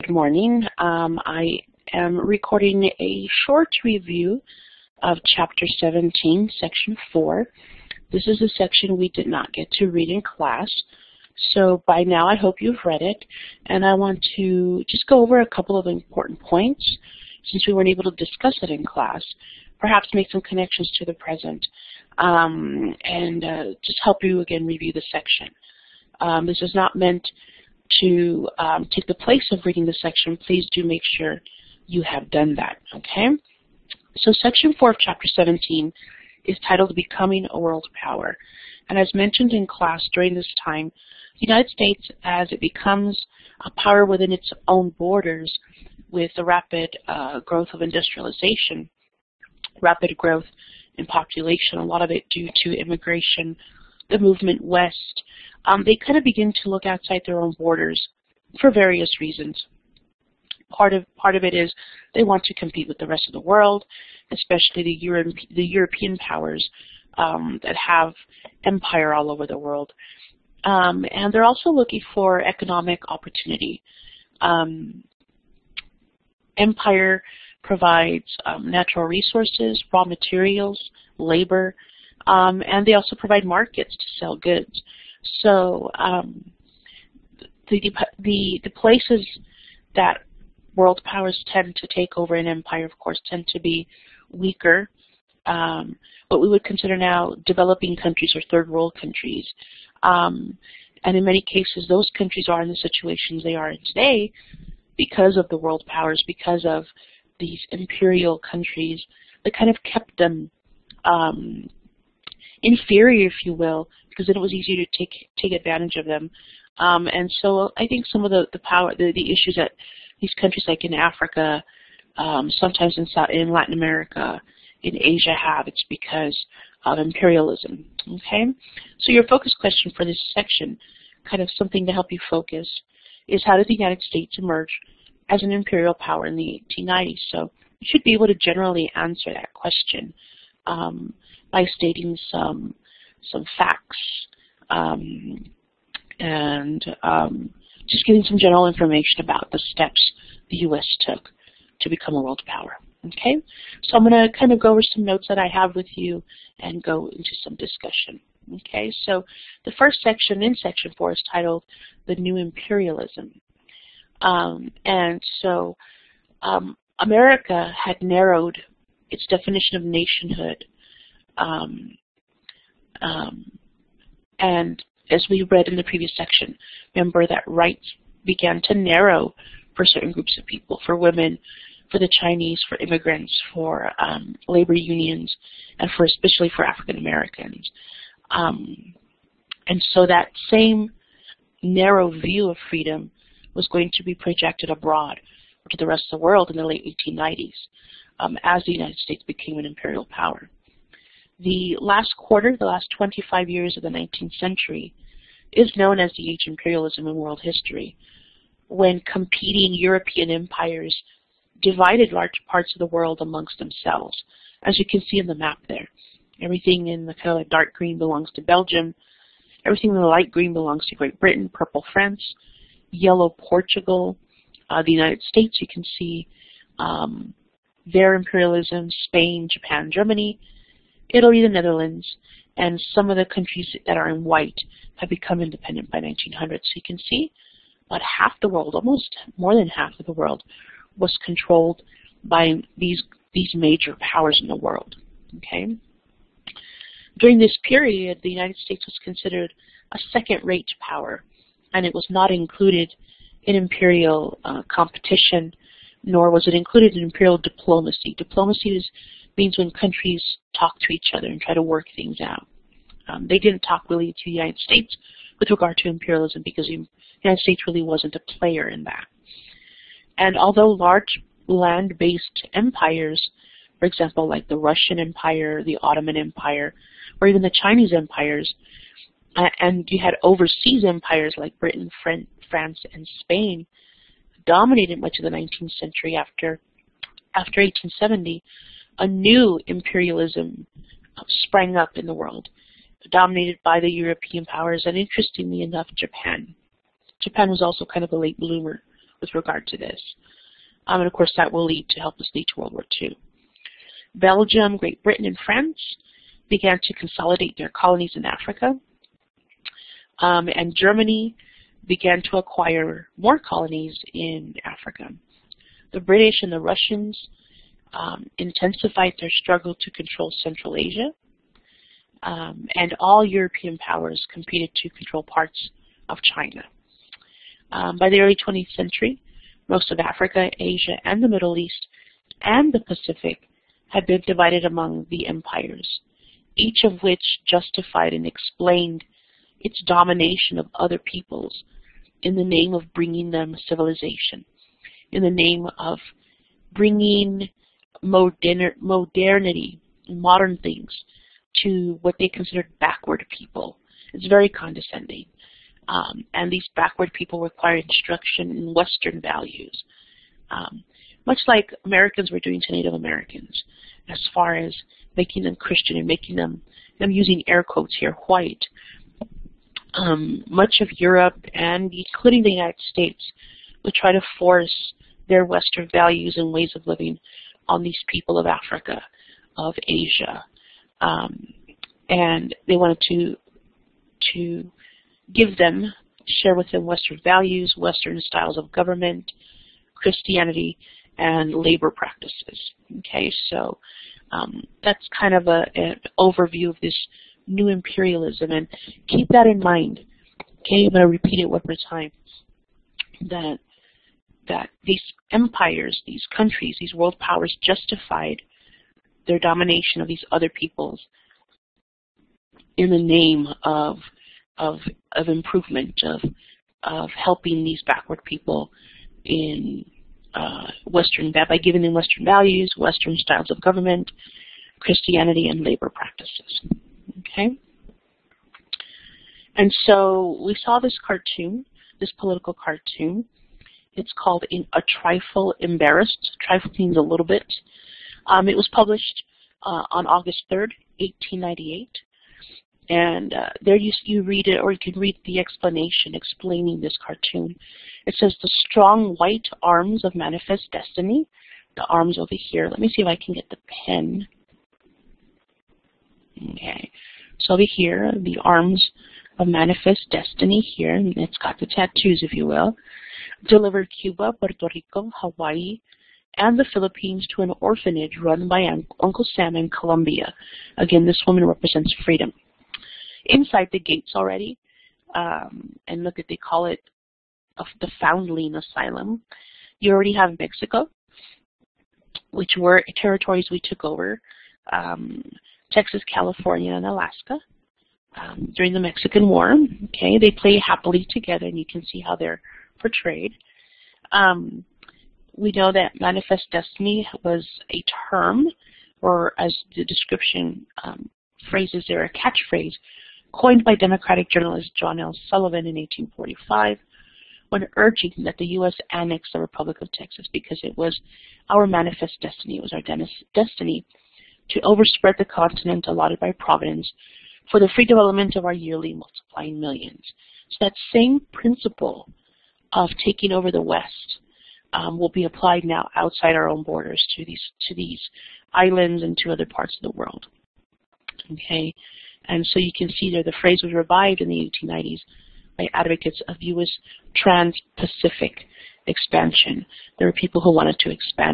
Good morning. I am recording a short review of Chapter 17, Section 4. This is a section we did not get to read in class, so by now I hope you've read it, and I want to just go over a couple of important points since we weren't able to discuss it in class, perhaps make some connections to the present, and just help you again review the section. This is not meant to take the place of reading the section. Please do make sure you have done that, okay? So Section 4 of Chapter 17 is titled Becoming a World Power. And as mentioned in class during this time, the United States, as it becomes a power within its own borders with the rapid growth of industrialization, rapid growth in population, a lot of it due to immigration, the movement west, they kind of begin to look outside their own borders for various reasons. Part of it is they want to compete with the rest of the world, especially the European powers that have empire all over the world. And they're also looking for economic opportunity. Empire provides natural resources, raw materials, labor, and they also provide markets to sell goods. So the places that world powers tend to take over an empire, of course, tend to be weaker, what we would consider now developing countries or third world countries. And in many cases, those countries are in the situations they are in today because of the world powers, because of these imperial countries that kind of kept them inferior, if you will, because then it was easier to take advantage of them. And so I think some of the issues that these countries like in Africa, sometimes in Latin America, in Asia have, it's because of imperialism, okay? So your focus question for this section, kind of something to help you focus, is how did the United States emerge as an imperial power in the 1890s? So you should be able to generally answer that question by stating some facts and just giving some general information about the steps the U.S. took to become a world power. Okay, so I'm going to kind of go over some notes that I have with you and go into some discussion. Okay, so the first section in Section 4 is titled The New Imperialism. And so America had narrowed its definition of nationhood. And as we read in the previous section, remember that rights began to narrow for certain groups of people, for women, for the Chinese, for immigrants, for labor unions, and especially for African Americans. And so that same narrow view of freedom was going to be projected abroad to the rest of the world in the late 1890s as the United States became an imperial power. The last quarter, the last 25 years of the 19th century, is known as the Age of Imperialism in world history, when competing European empires divided large parts of the world amongst themselves. As you can see in the map there, everything in the kind of like dark green belongs to Belgium, everything in the light green belongs to Great Britain, purple France, yellow Portugal, the United States, you can see their imperialism, Spain, Japan, Germany, Italy, the Netherlands, and some of the countries that are in white have become independent by 1900. So you can see about half the world, almost more than half of the world, was controlled by these major powers in the world. Okay. During this period, the United States was considered a second-rate power, and it was not included in imperial competition, nor was it included in imperial diplomacy. Diplomacy means when countries talk to each other and try to work things out. They didn't talk really to the United States with regard to imperialism because the United States really wasn't a player in that. And although large land-based empires, for example, like the Russian Empire, the Ottoman Empire, or even the Chinese empires, and you had overseas empires like Britain, France, and Spain, dominated much of the 19th century. After 1870, a new imperialism sprang up in the world, dominated by the European powers, and interestingly enough, Japan. Japan was also kind of a late bloomer with regard to this. And of course, that will help us lead to World War II. Belgium, Great Britain, and France began to consolidate their colonies in Africa. And Germany began to acquire more colonies in Africa. The British and the Russians intensified their struggle to control Central Asia. And all European powers competed to control parts of China. By the early 20th century, most of Africa, Asia, and the Middle East and the Pacific had been divided among the empires, each of which justified and explained its domination of other peoples in the name of bringing them civilization, in the name of bringing modernity, modern things, to what they considered backward people. It's very condescending. And these backward people require instruction in Western values, much like Americans were doing to Native Americans, as far as making them Christian and making them, I'm using air quotes here, white. Much of Europe, and including the United States, would try to force their Western values and ways of living on these people of Africa, of Asia. And they wanted to give them, share with them Western values, Western styles of government, Christianity, and labor practices. Okay, so that's kind of an overview of this new imperialism, and keep that in mind. Okay, I'm going to repeat it one more time. That these empires, these countries, these world powers justified their domination of these other peoples in the name of improvement, of helping these backward people in by giving them Western values, Western styles of government, Christianity, and labor practices. Okay? And so we saw this cartoon, this political cartoon. It's called A Trifle Embarrassed. Trifle means a little bit. It was published on August 3rd, 1898. And there you read it, or you can read the explanation explaining this cartoon. It says, the strong white arms of manifest destiny, the arms over here. Let me see if I can get the pen. Okay, so over here, the arms of manifest destiny here, and it's got the tattoos, if you will, delivered Cuba, Puerto Rico, Hawaii, and the Philippines to an orphanage run by Uncle Sam in Colombia. Again, this woman represents freedom. Inside the gates already, and look at, they call it the Foundling Asylum. You already have Mexico, which were territories we took over, Texas, California, and Alaska during the Mexican War. Okay, they play happily together, and you can see how they're portrayed. We know that manifest destiny was a term, or as the description phrases there, a catchphrase, coined by Democratic journalist John L. Sullivan in 1845 when urging that the U.S. annex the Republic of Texas because it was our manifest destiny, it was our destiny to overspread the continent allotted by Providence for the free development of our yearly multiplying millions. So that same principle of taking over the West will be applied now outside our own borders to these islands and to other parts of the world. Okay, and so you can see there the phrase was revived in the 1890s by advocates of U.S. trans-Pacific expansion. There were people who wanted to expand